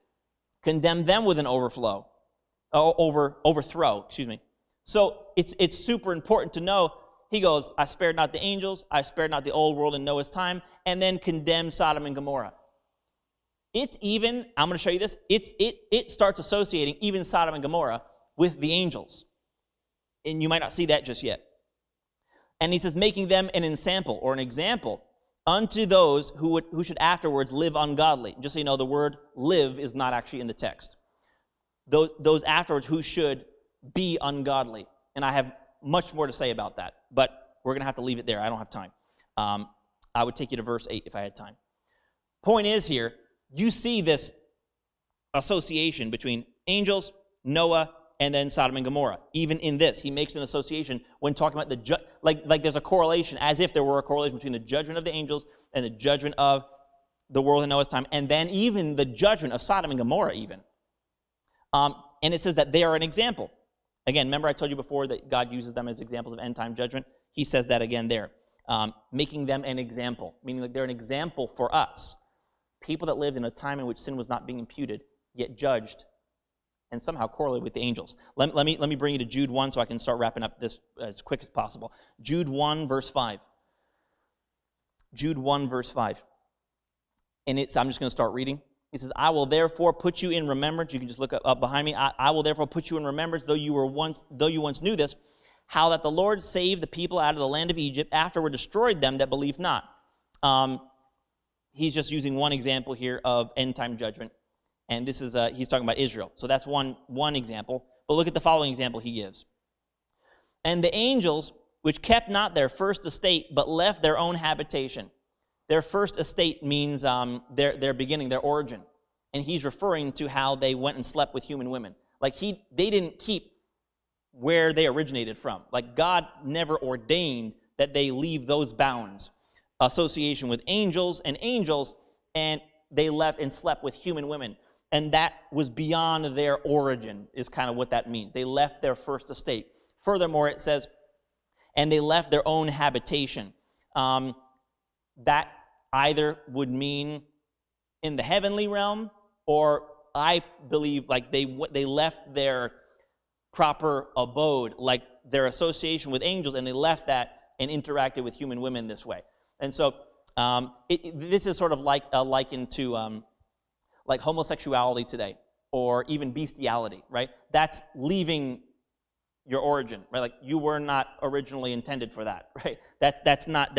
condemned them with an overthrow. So it's super important to know, he goes, I spared not the angels, I spared not the old world in Noah's time, and then condemned Sodom and Gomorrah. It's even, I'm going to show you this, it starts associating even Sodom and Gomorrah with the angels. And you might not see that just yet. And he says, making them an ensample, or an example, unto those who should afterwards live ungodly. Just so you know, the word live is not actually in the text. Those afterwards who should be ungodly. And I have much more to say about that, but we're going to have to leave it there. I don't have time. I would take you to verse 8 if I had time. Point is here, you see this association between angels, Noah, and then Sodom and Gomorrah. Even in this, he makes an association when talking about like there's a correlation, as if there were a correlation between the judgment of the angels and the judgment of the world in Noah's time, and then even the judgment of Sodom and Gomorrah even. And it says that they are an example. Again, remember I told you before that God uses them as examples of end-time judgment? He says that again there. Making them an example, meaning like they're an example for us. People that lived in a time in which sin was not being imputed, yet judged, and somehow correlated with the angels. Let me bring you to Jude 1 so I can start wrapping up this as quick as possible. Jude 1, verse 5. Jude 1, verse 5. And I'm just going to start reading. He says, I will therefore put you in remembrance. You can just look up behind me. I will therefore put you in remembrance, though you once knew this, how that the Lord saved the people out of the land of Egypt, afterward destroyed them that believed not. He's just using one example here of end-time judgment. And this is, he's talking about Israel. So that's one example. But look at the following example he gives. And the angels, which kept not their first estate, but left their own habitation. Their first estate means their beginning, their origin. And he's referring to how they went and slept with human women. Like they didn't keep where they originated from. Like God never ordained that they leave those bounds. Association with angels, and they left and slept with human women. And that was beyond their origin, is kind of what that means. They left their first estate. Furthermore, it says, and they left their own habitation. That either would mean in the heavenly realm, or I believe like they left their proper abode, like their association with angels, and they left that and interacted with human women this way. And so this is sort of like likened to like homosexuality today, or even bestiality, right? That's leaving your origin, right? Like you were not originally intended for that, right? That's not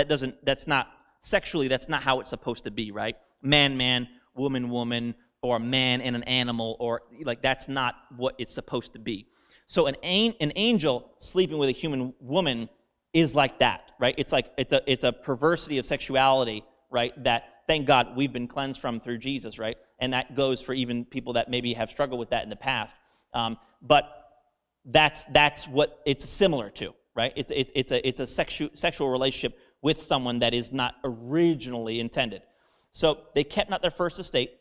sexually, that's not how it's supposed to be, right? Man, woman, or man and an animal, or like that's not what it's supposed to be. So an angel sleeping with a human woman is like that, right? It's like it's a perversity of sexuality, right? That thank God we've been cleansed from through Jesus, right? And that goes for even people that maybe have struggled with that in the past. But that's what it's similar to, right? It's a sexual relationship with someone that is not originally intended. So they kept not their first estate,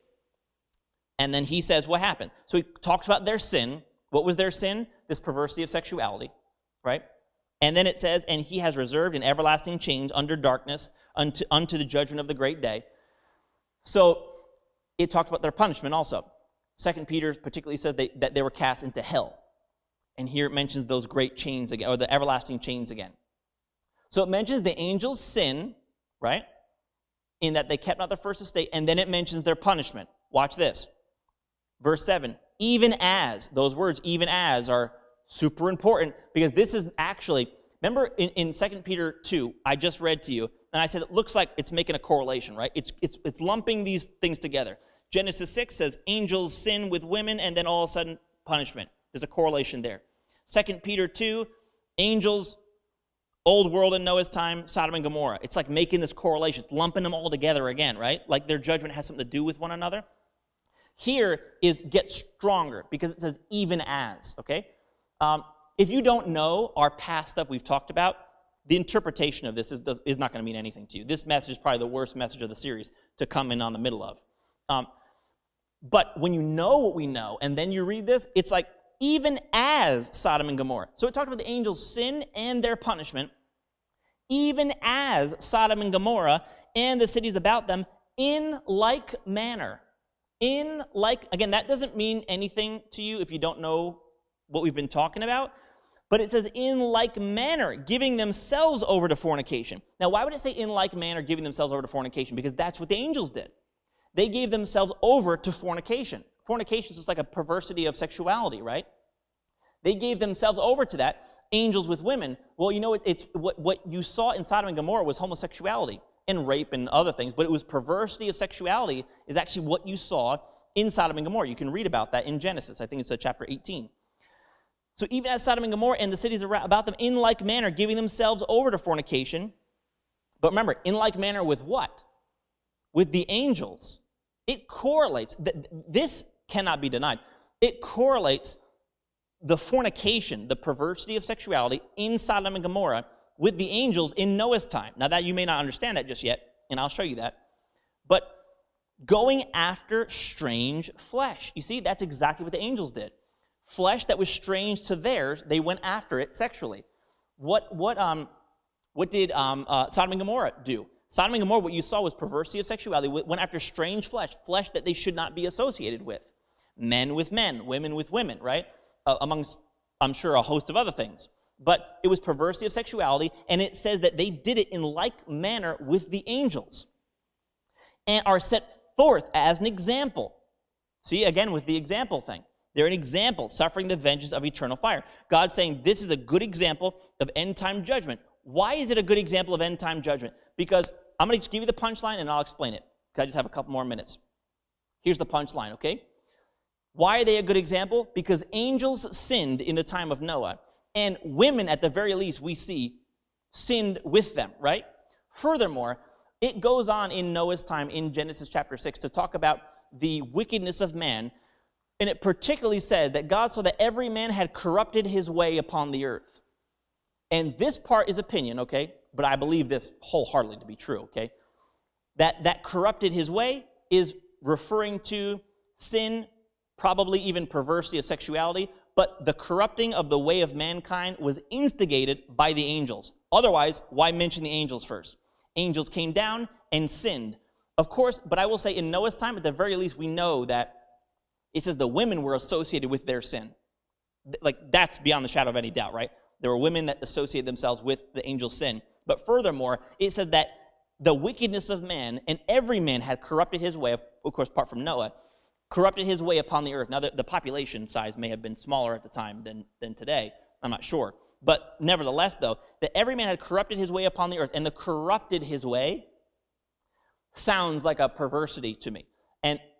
and then he says what happened. So he talks about their sin. What was their sin? This perversity of sexuality, right? And then it says, and he has reserved in everlasting chains under darkness unto the judgment of the great day. So it talks about their punishment also. 2 Peter particularly says that they were cast into hell. And here it mentions those great chains again, or the everlasting chains again. So it mentions the angels' sin, right? In that they kept not their first estate, and then it mentions their punishment. Watch this. Verse 7, even as, those words, even as, are super important, because this is actually, remember in 2 Peter 2, I just read to you, and I said it looks like it's making a correlation, right? It's lumping these things together. Genesis 6 says angels sin with women, and then all of a sudden punishment. There's a correlation there. 2 Peter 2, angels, old world in Noah's time, Sodom and Gomorrah. It's like making this correlation. It's lumping them all together again, right? Like their judgment has something to do with one another. Here is get stronger, because it says even as, okay? If you don't know our past stuff we've talked about, the interpretation of this is not going to mean anything to you. This message is probably the worst message of the series to come in on the middle of. But when you know what we know, and then you read this, it's like, even as Sodom and Gomorrah. So it talked about the angels' sin and their punishment, even as Sodom and Gomorrah and the cities about them, in like manner. Again, that doesn't mean anything to you if you don't know what we've been talking about, but it says in like manner, giving themselves over to fornication. Now, why would it say in like manner, giving themselves over to fornication? Because that's what the angels did. They gave themselves over to fornication. Fornication is just like a perversity of sexuality, right? They gave themselves over to that. Angels with women. Well, you know, it's what you saw in Sodom and Gomorrah was homosexuality and rape and other things, but it was perversity of sexuality is actually what you saw in Sodom and Gomorrah. You can read about that in Genesis. I think it's chapter 18. So even as Sodom and Gomorrah and the cities about them, in like manner, giving themselves over to fornication. But remember, in like manner with what? With the angels. It correlates. This cannot be denied. It correlates the fornication, the perversity of sexuality in Sodom and Gomorrah with the angels in Noah's time. Now that you may not understand that just yet, and I'll show you that. But going after strange flesh. You see, that's exactly what the angels did. Flesh that was strange to theirs, they went after it sexually. What did Sodom and Gomorrah do? Sodom and Gomorrah, what you saw was perversity of sexuality, went after strange flesh that they should not be associated with. Men with men, women with women, right? Amongst, I'm sure, a host of other things. But it was perversity of sexuality, and it says that they did it in like manner with the angels and are set forth as an example. See, again, with the example thing. They're an example, suffering the vengeance of eternal fire. God's saying this is a good example of end-time judgment. Why is it a good example of end-time judgment? Because I'm going to just give you the punchline, and I'll explain it, because I just have a couple more minutes. Here's the punchline, okay? Why are they a good example? Because angels sinned in the time of Noah, and women, at the very least, we see, sinned with them, right? Furthermore, it goes on in Noah's time in Genesis chapter 6 to talk about the wickedness of man, and it particularly says that God saw that every man had corrupted his way upon the earth. And this part is opinion, okay? But I believe this wholeheartedly to be true, okay? That corrupted his way is referring to sin, probably even perversity of sexuality, but the corrupting of the way of mankind was instigated by the angels. Otherwise, why mention the angels first? Angels came down and sinned. Of course, but I will say in Noah's time, at the very least, we know that it says the women were associated with their sin. Like, that's beyond the shadow of any doubt, right? There were women that associated themselves with the angel's sin. But furthermore, it said that the wickedness of man, and every man had corrupted his way, of course, apart from Noah, corrupted his way upon the earth. Now, the population size may have been smaller at the time than today. I'm not sure. But nevertheless, though, that every man had corrupted his way upon the earth, and the corrupted his way sounds like a perversity to me.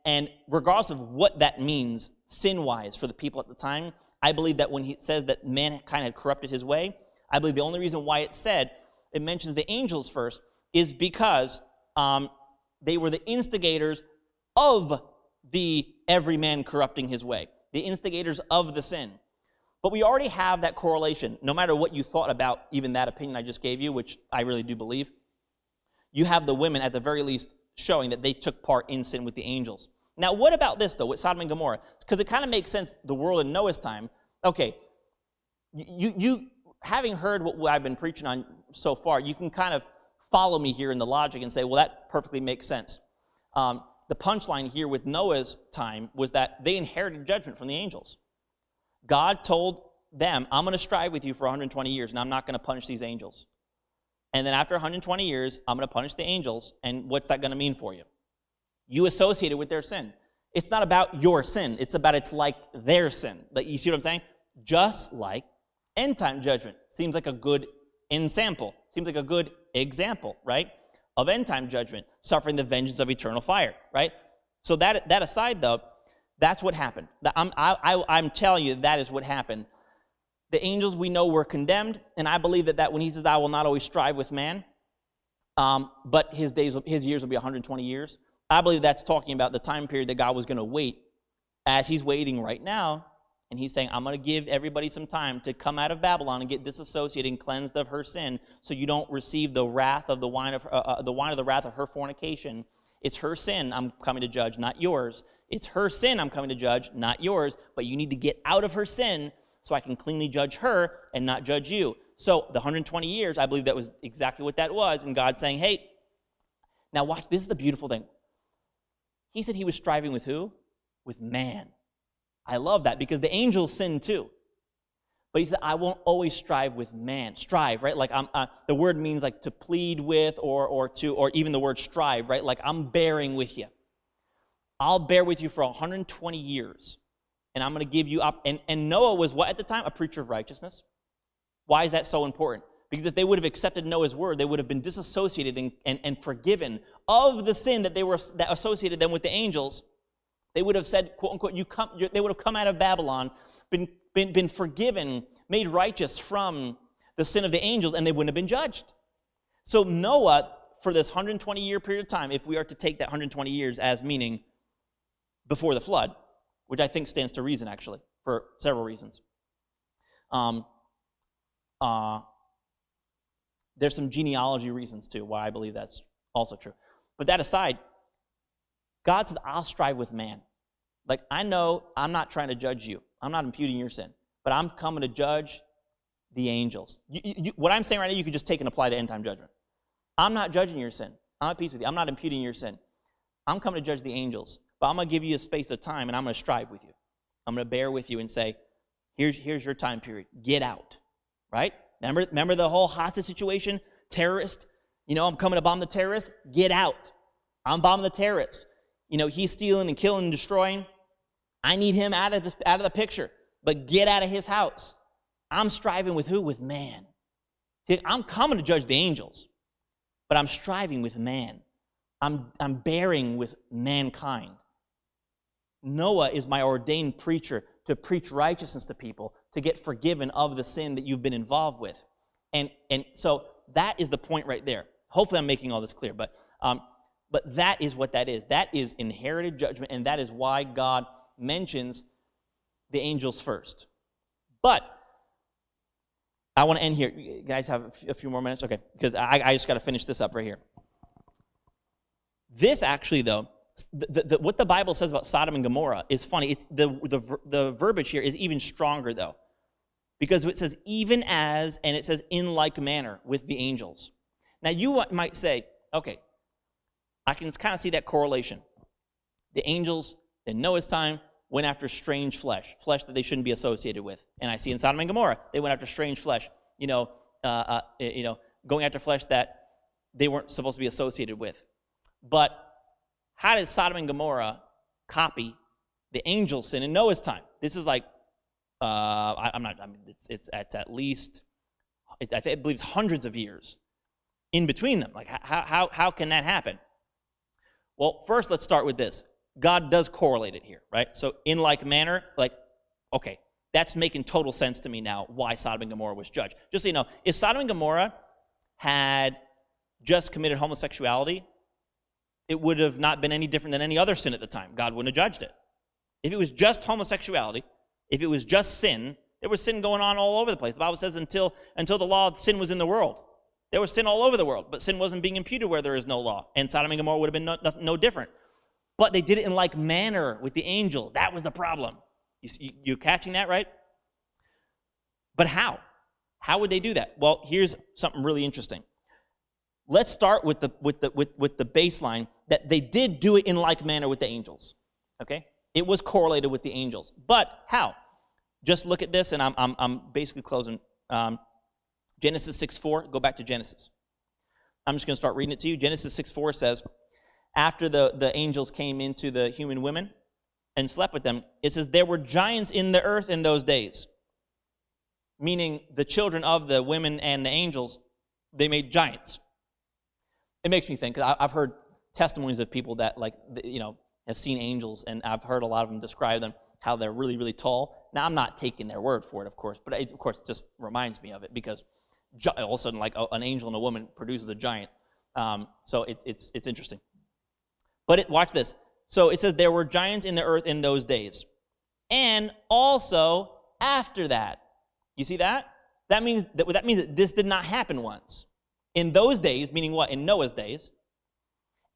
And regardless of what that means sin-wise for the people at the time, I believe that when he says that mankind had corrupted his way, I believe the only reason why it mentions the angels first, is because they were the instigators of the every man corrupting his way, the instigators of the sin. But we already have that correlation. No matter what you thought about even that opinion I just gave you, which I really do believe, you have the women at the very least showing that they took part in sin with the angels. Now, what about this, though, with Sodom and Gomorrah? Because it kind of makes sense, the world in Noah's time. Okay, you having heard what I've been preaching on so far, you can kind of follow me here in the logic and say, well, that perfectly makes sense. The punchline here with Noah's time was that they inherited judgment from the angels. God told them, I'm going to strive with you for 120 years, and I'm not going to punish these angels. And then after 120 years, I'm going to punish the angels, and what's that going to mean for you? You associated with their sin. It's not about your sin. It's about it's like their sin. Like, you see what I'm saying? Just like end-time judgment. Seems like a good ensample. Seems like a good example, right, of end-time judgment, suffering the vengeance of eternal fire, right? So that aside, though, that's what happened. I'm telling you that is what happened. The angels we know were condemned, and I believe that when he says, I will not always strive with man, but his years will be 120 years, I believe that's talking about the time period that God was going to wait as he's waiting right now, and he's saying, I'm going to give everybody some time to come out of Babylon and get disassociated and cleansed of her sin so you don't receive the wrath of the wine of the wrath of her fornication. It's her sin I'm coming to judge, not yours. It's her sin I'm coming to judge, not yours, but you need to get out of her sin so I can cleanly judge her and not judge you. So the 120 years, I believe that was exactly what that was, and God saying, hey, now watch, this is the beautiful thing. He said he was striving with who? With man. I love that because the angels sinned too. But he said, I won't always strive with man. Strive, right? Like the word means like to plead with or even the word strive, right? Like I'm bearing with you. I'll bear with you for 120 years. And I'm going to give you up. And Noah was what at the time? A preacher of righteousness. Why is that so important? Because if they would have accepted Noah's word, they would have been disassociated and forgiven of the sin that that associated them with the angels. They would have said, quote unquote, they would have come out of Babylon, been forgiven, made righteous from the sin of the angels, and they wouldn't have been judged. So Noah, for this 120-year period of time, if we are to take that 120 years as meaning before the flood, which I think stands to reason, actually, for several reasons. There's some genealogy reasons, too, why I believe that's also true. But that aside, God says, I'll strive with man. Like, I know I'm not trying to judge you. I'm not imputing your sin. But I'm coming to judge the angels. What I'm saying right now, you could just take and apply to end-time judgment. I'm not judging your sin. I'm at peace with you. I'm not imputing your sin. I'm coming to judge the angels. But I'm going to give you a space of time, and I'm going to strive with you. I'm going to bear with you and say, here's your time period. Get out. Right? Remember the whole hostage situation? Terrorist? I'm coming to bomb the terrorist. Get out. I'm bombing the terrorist. He's stealing and killing and destroying. I need him out of the picture. But get out of his house. I'm striving with who? With man. See, I'm coming to judge the angels, but I'm striving with man. I'm bearing with mankind. Noah is my ordained preacher to preach righteousness to people, to get forgiven of the sin that you've been involved with. And so that is the point right there. Hopefully I'm making all this clear, but that is what that is. That is inherited judgment, and that is why God mentions the angels first. But I want to end here. You guys have a few more minutes? Okay, because I just got to finish this up right here. This actually, though, what the Bible says about Sodom and Gomorrah is funny. It's the verbiage here is even stronger, though, because it says even as, and it says in like manner with the angels. Now, you might say, okay, I can kind of see that correlation. The angels in Noah's time went after strange flesh that they shouldn't be associated with. And I see in Sodom and Gomorrah, they went after strange flesh, going after flesh that they weren't supposed to be associated with. But how did Sodom and Gomorrah copy the angel sin in Noah's time? This is like, it's at least, I believe it's hundreds of years in between them. Like, how can that happen? Well, first, let's start with this. God does correlate it here, right? So in like manner, like, okay, that's making total sense to me now why Sodom and Gomorrah was judged. Just so you know, if Sodom and Gomorrah had just committed homosexuality, it would have not been any different than any other sin at the time. God wouldn't have judged it. If it was just homosexuality, if it was just sin, There was sin going on all over the place. The Bible says until the law, sin was in the world. There was sin all over the world, but sin wasn't being imputed where there is no law. And Sodom and Gomorrah would have been no different. But they did it in like manner with the angels. That was the problem. You're catching that, right? But how? How would they do that? Well, here's something really interesting. Let's start with the baseline that they did do it in like manner with the angels. Okay? It was correlated with the angels. But how? Just look at this, and I'm basically closing. Genesis 6:4. Go back to Genesis. I'm just going to start reading it to you. Genesis 6:4 says, after the angels came into the human women and slept with them, it says, there were giants in the earth in those days. Meaning the children of the women and the angels, they made giants. It makes me think, I've heard testimonies of people that, like, have seen angels, and I've heard a lot of them describe them, how they're really, really tall. Now, I'm not taking their word for it, of course, but it, of course, just reminds me of it, because all of a sudden, like, an angel and a woman produces a giant. So it's interesting. But watch this. So it says, there were giants in the earth in those days, and also after that. You see that? That means that this did not happen once. In those days, meaning what? In Noah's days.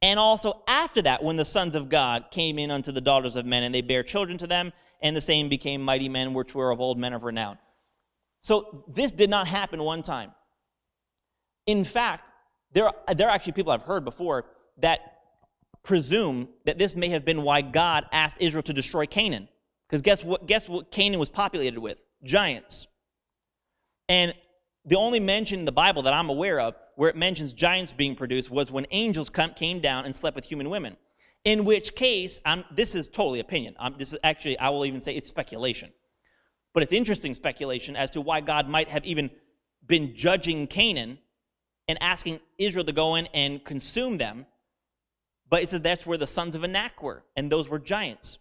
And also after that, when the sons of God came in unto the daughters of men, and they bare children to them, and the same became mighty men, which were of old, men of renown. So this did not happen one time. In fact, there are actually people I've heard before that presume that this may have been why God asked Israel to destroy Canaan. Because guess what Canaan was populated with? Giants. And the only mention in the Bible that I'm aware of where it mentions giants being produced was when angels came down and slept with human women. In which case, this is totally opinion. This is actually, I will even say it's speculation. But it's interesting speculation as to why God might have even been judging Canaan and asking Israel to go in and consume them. But it says that's where the sons of Anak were, and those were giants.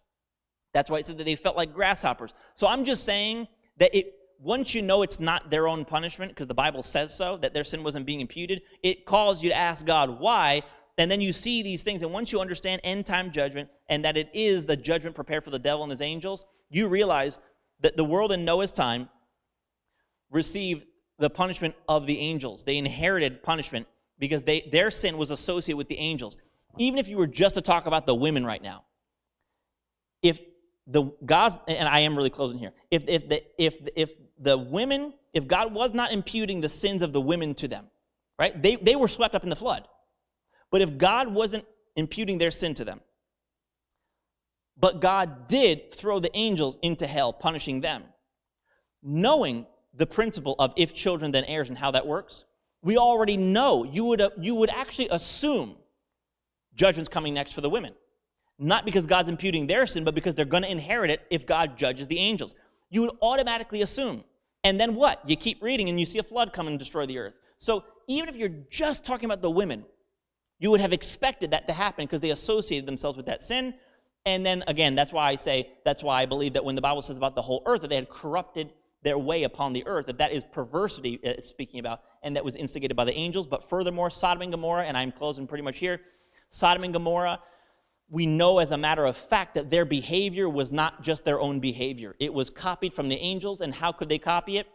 That's why it said that they felt like grasshoppers. So I'm just saying that once you know it's not their own punishment, because the Bible says so, that their sin wasn't being imputed, it calls you to ask God why, and then you see these things, and once you understand end-time judgment, and that it is the judgment prepared for the devil and his angels, you realize that the world in Noah's time received the punishment of the angels. They inherited punishment because their sin was associated with the angels. Even if you were just to talk about the women right now, if I am really closing here, if God was not imputing the sins of the women to them, right? They were swept up in the flood. But if God wasn't imputing their sin to them, but God did throw the angels into hell, punishing them, knowing the principle of if children then heirs and how that works, we already know you would actually assume judgment's coming next for the women. Not because God's imputing their sin, but because they're going to inherit it if God judges the angels. You would automatically assume. And then what? You keep reading and you see a flood come and destroy the earth. So even if you're just talking about the women, you would have expected that to happen because they associated themselves with that sin. And then again, that's why I believe that when the Bible says about the whole earth, that they had corrupted their way upon the earth, that is perversity it's speaking about, and that was instigated by the angels. But furthermore, Sodom and Gomorrah, and I'm closing pretty much here, Sodom and Gomorrah, we know as a matter of fact that their behavior was not just their own behavior. It was copied from the angels, and how could they copy it?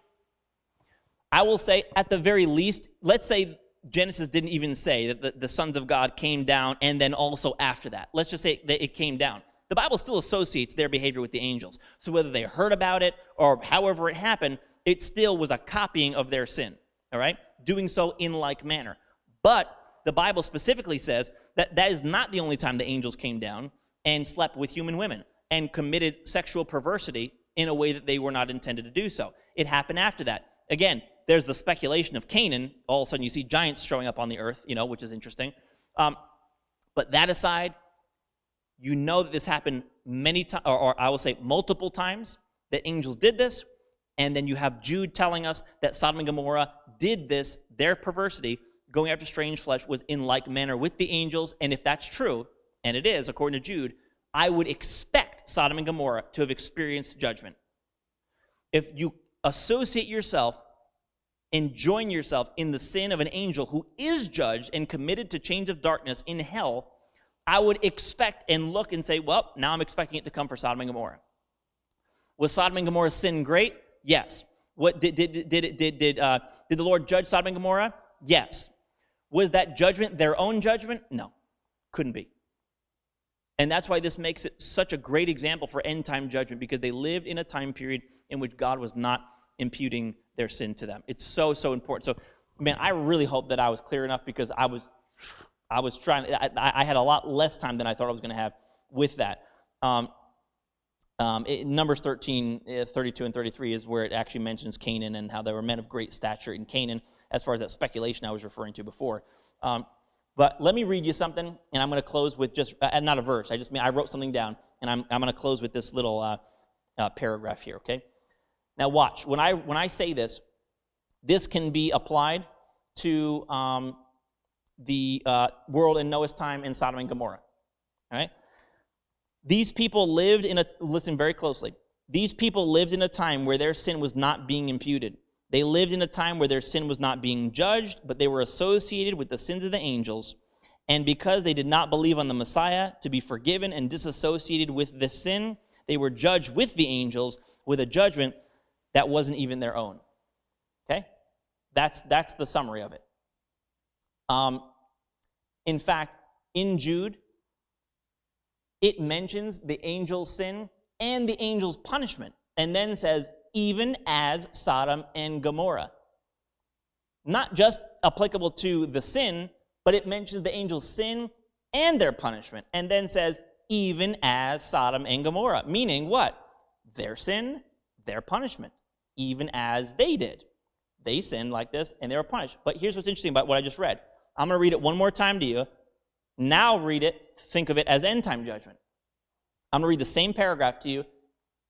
I will say, at the very least, let's say Genesis didn't even say that the sons of God came down and then also after that. Let's just say that it came down. The Bible still associates their behavior with the angels. So whether they heard about it or however it happened, it still was a copying of their sin, all right? Doing so in like manner. But the Bible specifically says that is not the only time the angels came down and slept with human women and committed sexual perversity in a way that they were not intended to do so. It happened after that. Again, there's the speculation of Canaan. All of a sudden you see giants showing up on the earth, which is interesting. But that aside, you know that this happened many times, or I will say multiple times, that angels did this. And then you have Jude telling us that Sodom and Gomorrah did this, their perversity, going after strange flesh, was in like manner with the angels. And if that's true, and it is, according to Jude, I would expect Sodom and Gomorrah to have experienced judgment. If you associate yourself and join yourself in the sin of an angel who is judged and committed to chains of darkness in hell, I would expect and look and say, well, now I'm expecting it to come for Sodom and Gomorrah. Was Sodom and Gomorrah's sin great? Yes. What did the Lord judge Sodom and Gomorrah? Yes. Was that judgment their own judgment? No, couldn't be. And that's why this makes it such a great example for end-time judgment, because they lived in a time period in which God was not imputing their sin to them. It's so, so important. So, man, I really hope that I was clear enough, because I was trying. I had a lot less time than I thought I was going to have with that. Numbers 13, 32 and 33 is where it actually mentions Canaan and how there were men of great stature in Canaan, as far as that speculation I was referring to before. But let me read you something, and I'm going to close with just, not a verse, I wrote something down, and I'm going to close with this little paragraph here, okay? Now watch, when I say this can be applied to the world in Noah's time in Sodom and Gomorrah, all right? These people lived listen very closely, these people lived in a time where their sin was not being imputed. They lived in a time where their sin was not being judged, but they were associated with the sins of the angels. And because they did not believe on the Messiah to be forgiven and disassociated with this sin, they were judged with the angels with a judgment that wasn't even their own. Okay? That's the summary of it. In fact, in Jude, it mentions the angel's sin and the angel's punishment, and then says, even as Sodom and Gomorrah. Not just applicable to the sin, but it mentions the angels' sin and their punishment, and then says, even as Sodom and Gomorrah. Meaning what? Their sin, their punishment, even as they did. They sinned like this, and they were punished. But here's what's interesting about what I just read. I'm going to read it one more time to you. Now read it, think of it as end-time judgment. I'm going to read the same paragraph to you,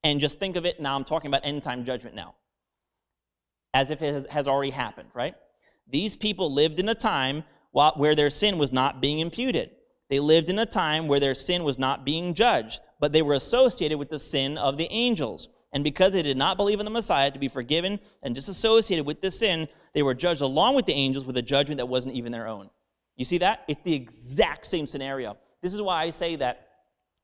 and just think of it, now I'm talking about end-time judgment now, as if it has already happened, right? These people lived in a time where their sin was not being imputed. They lived in a time where their sin was not being judged, but they were associated with the sin of the angels. And because they did not believe in the Messiah to be forgiven and disassociated with this sin, they were judged along with the angels with a judgment that wasn't even their own. You see that? It's the exact same scenario. This is why I say that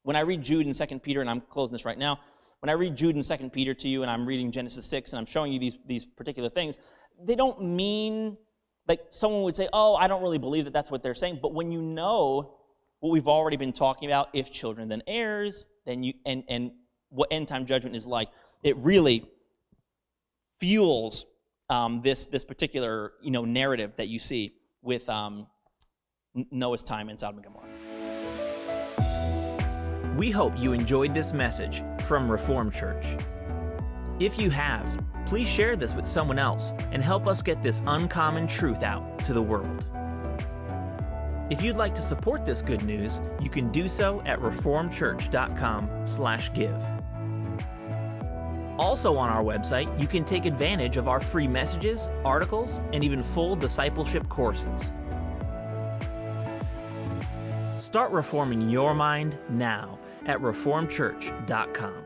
when I read Jude and 2 Peter, and I'm closing this right now, when I read Jude and 2 Peter to you, and I'm reading Genesis 6, and I'm showing you these particular things, they don't mean, like someone would say, oh, I don't really believe that that's what they're saying. But when you know what we've already been talking about, if children then heirs, then you and what end-time judgment is like, it really fuels this particular narrative that you see with Noah's time in Sodom and Gomorrah. We hope you enjoyed this message from Reformed Church. If you have, please share this with someone else and help us get this uncommon truth out to the world. If you'd like to support this good news, you can do so at reformedchurch.com/give. Also on our website, you can take advantage of our free messages, articles, and even full discipleship courses. Start reforming your mind now at reformedchurch.com.